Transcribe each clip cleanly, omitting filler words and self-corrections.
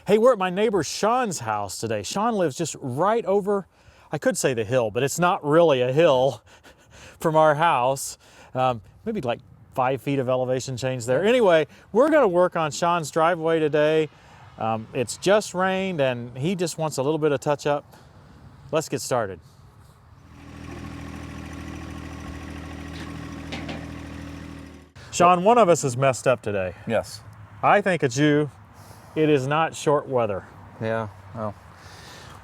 Hey, we're at my neighbor Sean's house today. Sean lives just right over, I could say the hill, but it's not really a hill from our house. Maybe like 5 feet of elevation change there. Anyway, we're gonna work on Sean's driveway today. It's just rained and he just wants a little bit of touch up. Let's get started. Sean, one of us is messed up today. Yes. I think it's you. It is not short weather. Yeah, well.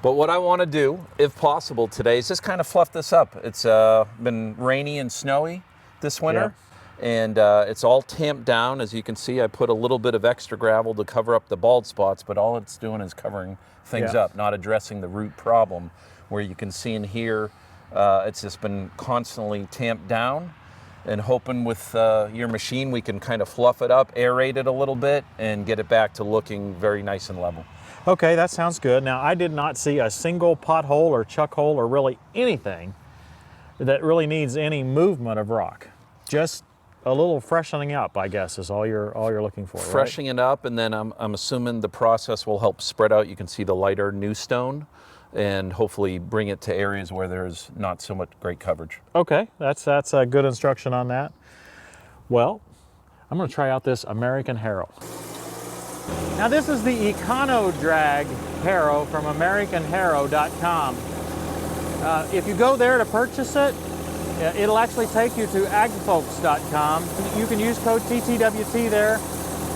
But what I want to do, if possible today, is just kind of fluff this up. It's been rainy and snowy this winter, and it's all tamped down. As you can see, I put a little bit of extra gravel to cover up the bald spots, but all it's doing is covering things up, not addressing the root problem. Where you can see in here, it's just been constantly tamped down, and hoping with your machine we can kind of fluff it up, aerate it a little bit, and get it back to looking very nice and level. Okay, that sounds good. Now, I did not see a single pothole or chuck hole or really anything that really needs any movement of rock. Just a little freshening up, I guess, is all you're looking for, right? Freshening it up, and then I'm assuming the process will help spread out. You can see the lighter new stone, and hopefully bring it to areas where there's not so much great coverage. Okay, that's a good instruction on that. Well, I'm going to try out this American Harrow. Now this is the Econo Drag Harrow from AmericanHarrow.com. If you go there to purchase it, it'll actually take you to agfolks.com. You can use code TTWT there.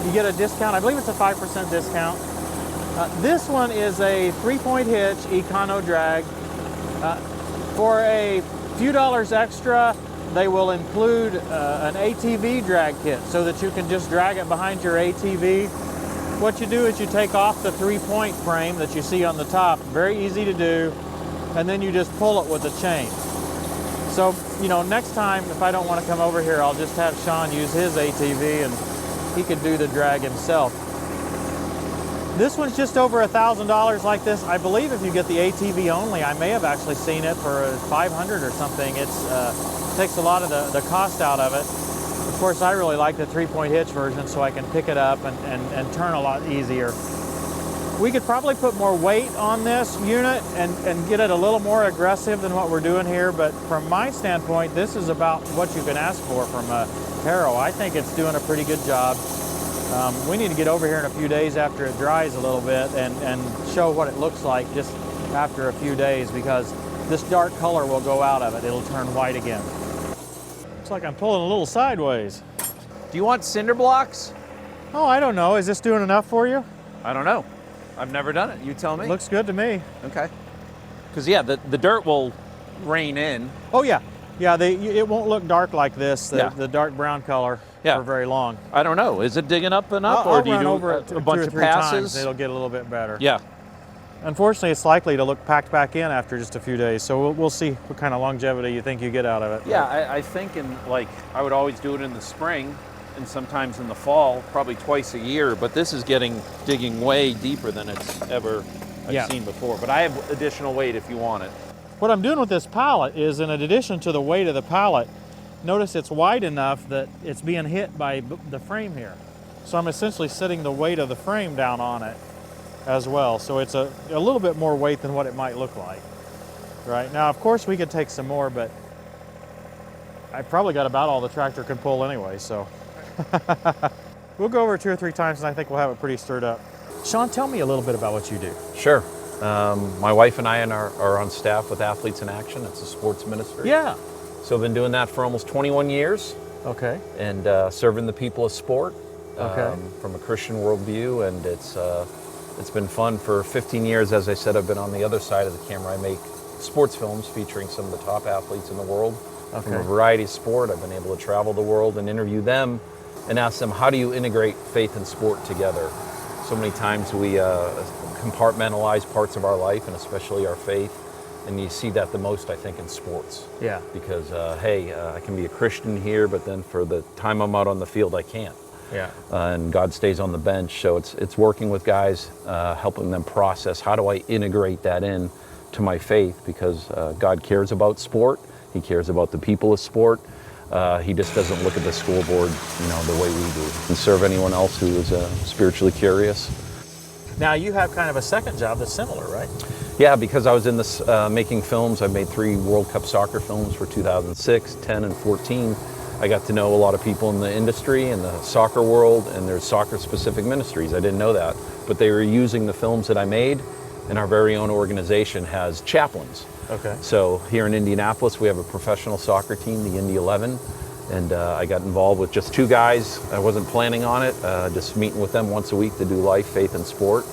You get a discount. I believe it's a 5% discount. This one is a 3-point hitch Econo Drag. For a few dollars extra, they will include an ATV Drag Kit so that you can just drag it behind your ATV. What you do is you take off the 3-point frame that you see on the top, very easy to do, and then you just pull it with a chain. So, you know, next time if I don't want to come over here, I'll just have Sean use his ATV and he could do the drag himself. This one's just over $1,000 like this. I believe if you get the ATV only, I may have actually seen it for $500 or something. It takes a lot of the cost out of it. Of course, I really like the 3-point hitch version so I can pick it up and turn a lot easier. We could probably put more weight on this unit and get it a little more aggressive than what we're doing here, but from my standpoint, this is about what you can ask for from a Harrow. I think it's doing a pretty good job. We need to get over here in a few days after it dries a little bit and show what it looks like just after a few days, because this dark color will go out of it. It'll turn white again. Looks like I'm pulling a little sideways. Do you want cinder blocks? Oh, I don't know. Is this doing enough for you? I don't know. I've never done it. You tell me. Looks good to me. Okay. Because yeah, the dirt will rain in. Oh yeah. Yeah, it won't look dark like this, the dark brown color, for very long. I don't know. Is it digging up enough, or do you do over a bunch of passes? Times, it'll get a little bit better. Yeah. Unfortunately, it's likely to look packed back in after just a few days, so we'll see what kind of longevity you think you get out of it. Yeah, I think I would always do it in the spring and sometimes in the fall, probably twice a year, but this is digging way deeper than it's ever I've seen before. But I have additional weight if you want it. What I'm doing with this pallet is, in addition to the weight of the pallet, notice it's wide enough that it's being hit by the frame here. So I'm essentially sitting the weight of the frame down on it as well. So it's a little bit more weight than what it might look like. Right now, of course, we could take some more, but I probably got about all the tractor can pull anyway, so. We'll go over 2 or 3 times and I think we'll have it pretty stirred up. Sean, tell me a little bit about what you do. Sure. My wife and I are on staff with Athletes in Action. It's a sports ministry. Yeah. So I've been doing that for almost 21 years. Okay. And serving the people of sport okay. From a Christian worldview. And it's been fun for 15 years. As I said, I've been on the other side of the camera. I make sports films featuring some of the top athletes in the world. Okay. From a variety of sport. I've been able to travel the world and interview them and ask them, how do you integrate faith and sport together? So many times we compartmentalize parts of our life, and especially our faith, and you see that the most, I think, in sports. Yeah. Because, I can be a Christian here, but then for the time I'm out on the field, I can't. Yeah. And God stays on the bench, so it's working with guys, helping them process, how do I integrate that in to my faith, because God cares about sport, He cares about the people of sport. He just doesn't look at the scoreboard, the way we do, and serve anyone else who is spiritually curious. Now you have kind of a second job that's similar, right? Yeah, because I was in this making films. I made 3 World Cup soccer films for 2006, 10, and 14. I got to know a lot of people in the industry and the soccer world, and there's soccer-specific ministries. I didn't know that, but they were using the films that I made, and our very own organization has chaplains. Okay. So here in Indianapolis, we have a professional soccer team, the Indy 11, and I got involved with just 2 guys. I wasn't planning on it, just meeting with them once a week to do life, faith, and sport,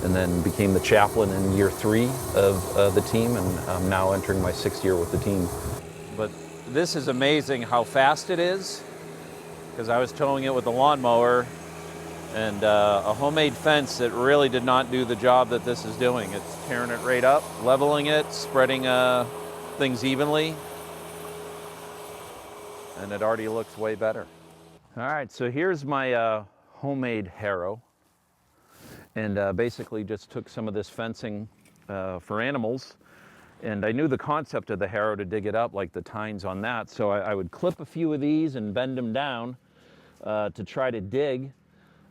and then became the chaplain in year 3 of the team, and I'm now entering my 6th year with the team. But this is amazing how fast it is, because I was towing it with a lawnmower and a homemade fence that really did not do the job that this is doing. It's tearing it right up, leveling it, spreading things evenly, and it already looks way better. All right, so here's my homemade harrow, and basically just took some of this fencing for animals, and I knew the concept of the harrow to dig it up, like the tines on that, so I would clip a few of these and bend them down to try to dig.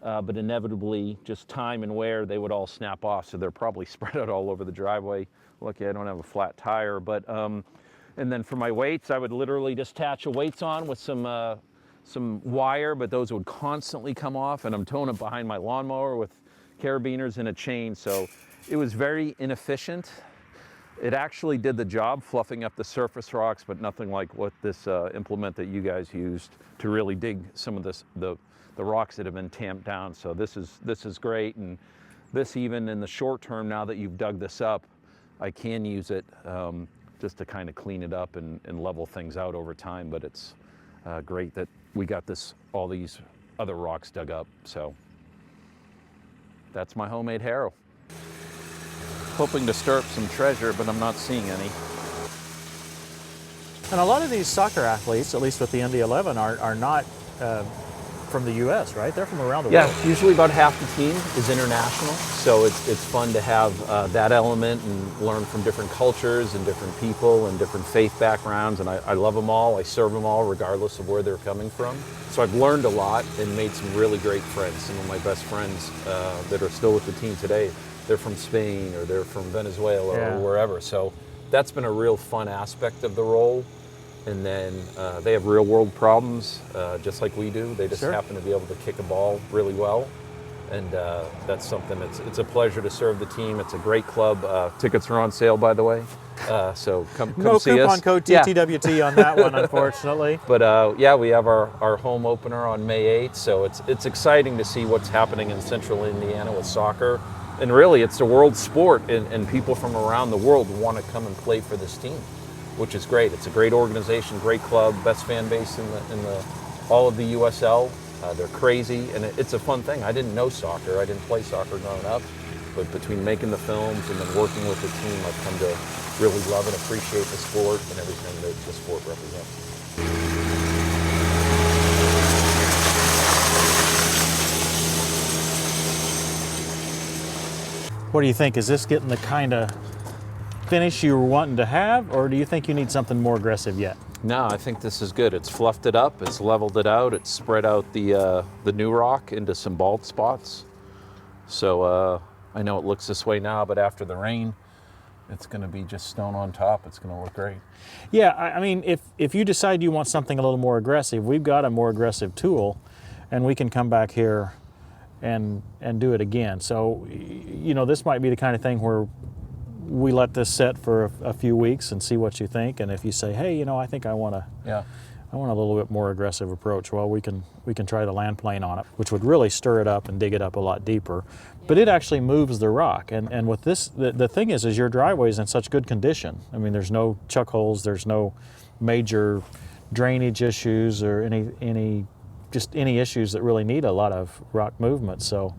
But inevitably, just time and wear, they would all snap off, so they're probably spread out all over the driveway. Lucky I don't have a flat tire, but and then for my weights, I would literally just attach the weights on with some wire, but those would constantly come off, and I'm towing it behind my lawnmower with carabiners and a chain, so it was very inefficient. It actually did the job, fluffing up the surface rocks, but nothing like what this implement that you guys used to really dig some of the rocks that have been tamped down. So this is great, and this, even in the short term, now that you've dug this up, I can use it just to kind of clean it up and level things out over time. But it's great that we got all these other rocks dug up. So that's my homemade harrow. Hoping to stir up some treasure, but I'm not seeing any. And a lot of these soccer athletes, at least with the Indy 11, are not from the U.S., right? They're from around the world. Yeah, usually about half the team is international, so it's fun to have that element and learn from different cultures and different people and different faith backgrounds, and I love them all. I serve them all regardless of where they're coming from. So I've learned a lot and made some really great friends. Some of my best friends that are still with the team today, they're from Spain or they're from Venezuela or wherever. So that's been a real fun aspect of the role. And then they have real world problems, just like we do. They just happen to be able to kick a ball really well. And that's something it's a pleasure to serve the team. It's a great club. Tickets are on sale, by the way. So come see us. No coupon code TTWT on that one, unfortunately. But yeah, we have our home opener on May 8th. So it's exciting to see what's happening in central Indiana with soccer. And really, it's a world sport, and people from around the world want to come and play for this team, which is great. It's a great organization, great club, best fan base in all of the USL. They're crazy, and it's a fun thing. I didn't know soccer. I didn't play soccer growing up, but between making the films and then working with the team, I've come to really love and appreciate the sport and everything that the sport represents. What do you think? Is this getting the kind of finish you were wanting to have, or do you think you need something more aggressive yet? No, I think this is good. It's fluffed it up, it's leveled it out, it's spread out the new rock into some bald spots. So I know it looks this way now, but after the rain, it's going to be just stone on top. It's going to look great. Yeah, I mean, if you decide you want something a little more aggressive, we've got a more aggressive tool, and we can come back here and do it again. So, you know, this might be the kind of thing where we let this set for a few weeks and see what you think. And if you say, hey, you know, I think I want a little bit more aggressive approach, well, we can try the land plane on it, which would really stir it up and dig it up a lot deeper. But it actually moves the rock. And with this, the thing is your driveway is in such good condition. I mean, there's no chuck holes, there's no major drainage issues or any issues that really need a lot of rock movement. So,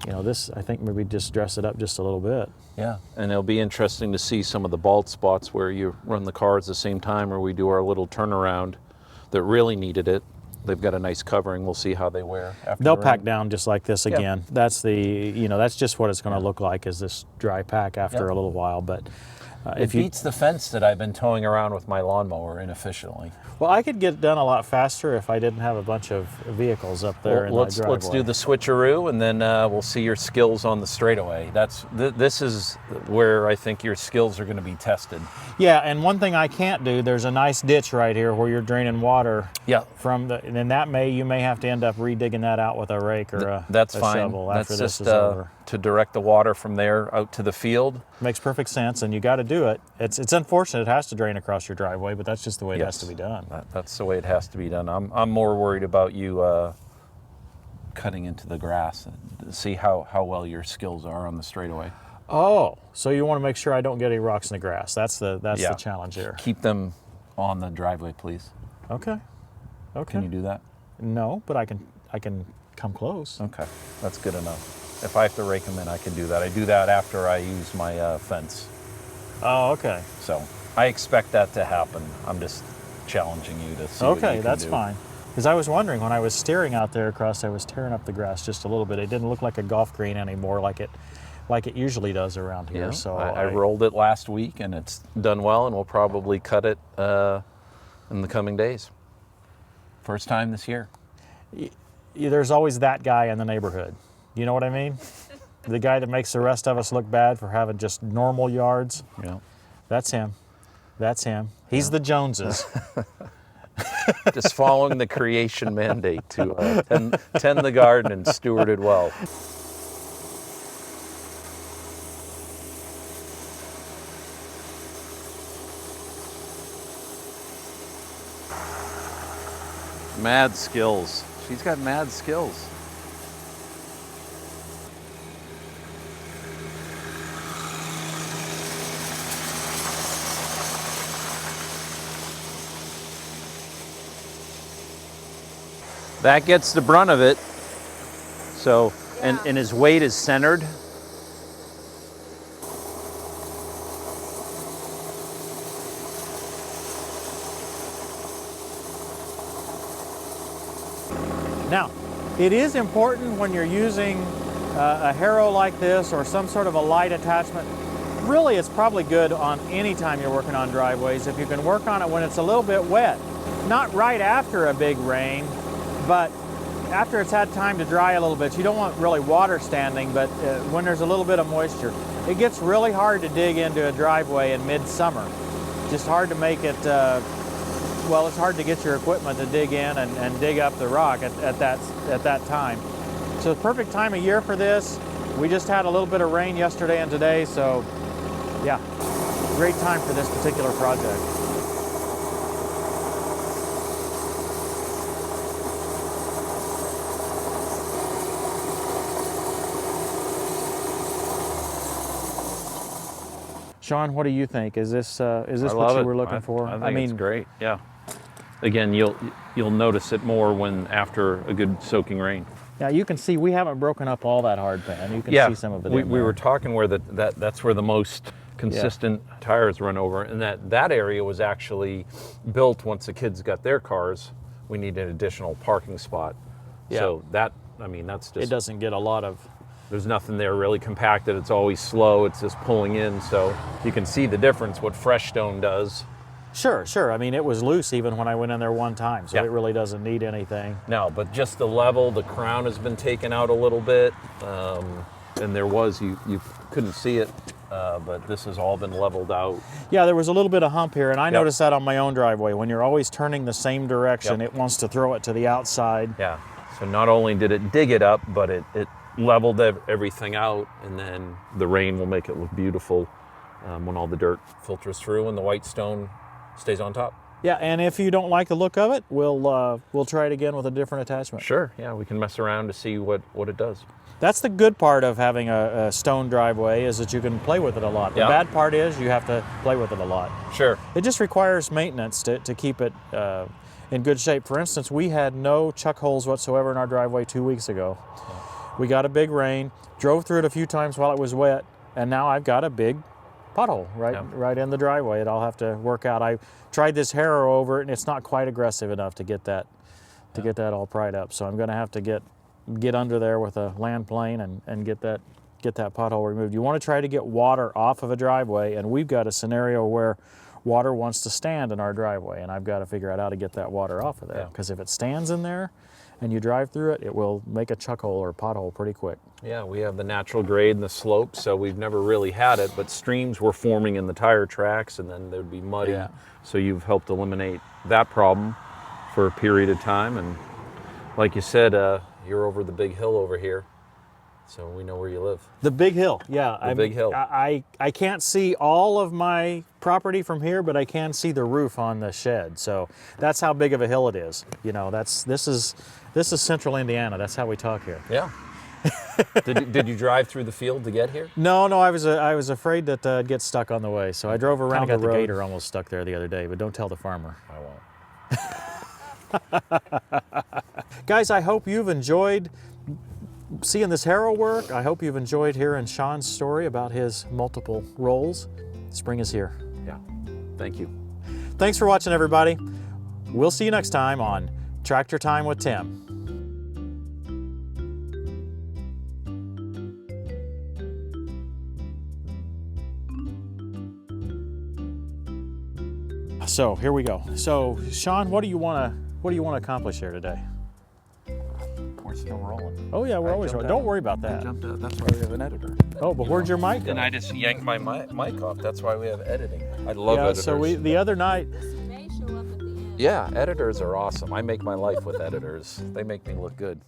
you know, this, I think maybe just dress it up just a little bit. Yeah, and it'll be interesting to see some of the bald spots where you run the car at the same time, or we do our little turnaround that really needed it. They've got a nice covering. We'll see how they wear after They'll the pack rain. down just like this again. That's that's just what it's going to look like, is this dry pack after a little while. But It beats the fence that I've been towing around with my lawnmower inefficiently. Well, I could get it done a lot faster if I didn't have a bunch of vehicles up there in my driveway. Let's do the switcheroo, and then we'll see your skills on the straightaway. This is where I think your skills are going to be tested. Yeah, and one thing I can't do, there's a nice ditch right here where you're draining water. Yeah. From the, and then you may have to end up redigging that out with a rake or a shovel after this is over. To direct the water from there out to the field. Makes perfect sense, and you got to do it. It's unfortunate it has to drain across your driveway, but that's just the way it has to be done. That's the way it has to be done. I'm more worried about you cutting into the grass and see how well your skills are on the straightaway. Oh, so you want to make sure I don't get any rocks in the grass. That's the challenge here. Keep them on the driveway, please. Okay. Can you do that? No, but I can come close. Okay, that's good enough. If I have to rake them in, I can do that. I do that after I use my fence. Oh, okay. So I expect that to happen. I'm just challenging you to see what you can do. Okay, that's fine. Because I was wondering, when I was steering out there across, I was tearing up the grass just a little bit. It didn't look like a golf green anymore, like it usually does around here. Yeah, so I rolled it last week, and it's done well, and we'll probably cut it in the coming days. First time this year. There's always that guy in the neighborhood. You know what I mean? The guy that makes the rest of us look bad for having just normal yards. Yeah. That's him. That's him. He's the Joneses. Just following the creation mandate to tend the garden and steward it well. Mad skills. She's got mad skills. That gets the brunt of it. So, and his weight is centered. Now, it is important when you're using a harrow like this or some sort of a light attachment. Really, it's probably good on any time you're working on driveways if you can work on it when it's a little bit wet. Not right after a big rain, but after it's had time to dry a little bit. You don't want really water standing, but when there's a little bit of moisture. It gets really hard to dig into a driveway in midsummer. Just hard to make it, well, it's hard to get your equipment to dig in and dig up the rock at that time. So the perfect time of year for this. We just had a little bit of rain yesterday and today, so yeah, great time for this particular project. Sean, what do you think? Is this what you were looking for? I mean, it's great. Yeah. Again, you'll notice it more when after a good soaking rain. Yeah, you can see we haven't broken up all that hard pan. You can see some of it. We were talking where that's where the most consistent tires run over, and that area was actually built once the kids got their cars. We need an additional parking spot. Yeah. So that's just, it doesn't get a lot of. There's nothing there really compacted. It's always slow. It's just pulling in. So you can see the difference what fresh stone does. Sure. I mean, it was loose even when I went in there one time, so it really doesn't need anything. No, but just the level, the crown has been taken out a little bit. And there was, you couldn't see it, but this has all been leveled out. Yeah, there was a little bit of hump here, and I noticed that on my own driveway. When you're always turning the same direction, it wants to throw it to the outside. Yeah, so not only did it dig it up, but it leveled everything out, and then the rain will make it look beautiful when all the dirt filters through and the white stone stays on top. Yeah, and if you don't like the look of it, we'll try it again with a different attachment. Sure, yeah, we can mess around to see what it does. That's the good part of having a stone driveway, is that you can play with it a lot. The bad part is you have to play with it a lot. Sure. It just requires maintenance to keep it in good shape. For instance, we had no chuck holes whatsoever in our driveway 2 weeks ago. We got a big rain, drove through it a few times while it was wet, and now I've got a big pothole right in the driveway that I'll have to work out. I tried this harrow over it, and it's not quite aggressive enough to get that all pried up. So I'm going to have to get under there with a land plane and get get that pothole removed. You want to try to get water off of a driveway, and we've got a scenario where water wants to stand in our driveway, and I've got to figure out how to get that water off of there. Because if it stands in there and you drive through it, it will make a chuck hole or a pothole pretty quick. Yeah, we have the natural grade and the slope, so we've never really had it, but streams were forming in the tire tracks, and then there'd be muddy. Yeah. So you've helped eliminate that problem for a period of time, and like you said, you're over the big hill over here, so we know where you live. The big hill, yeah. The big hill. I can't see all of my property from here, but I can see the roof on the shed. So that's how big of a hill it is. You know, this is central Indiana. That's how we talk here. Yeah. Did you drive through the field to get here? No, I was afraid that I'd get stuck on the way, so I drove around the road. The Gator almost stuck there the other day, but don't tell the farmer. I won't. Guys, I hope you've enjoyed seeing this Harrow work. I hope you've enjoyed hearing Sean's story about his multiple roles. Spring is here. Yeah. Thank you. Thanks for watching, everybody. We'll see you next time on Tractor Time with Tim. So here we go. So Sean, what do you want to accomplish here today? We're still rolling. Oh yeah, we're always rolling. Don't worry about that. That's why we have an editor. Oh, but where'd your mic go? And I just yanked my mic off. That's why we have editing. I love editors. So the other night. This may show up at the end. Yeah, editors are awesome. I make my life with editors. They make me look good.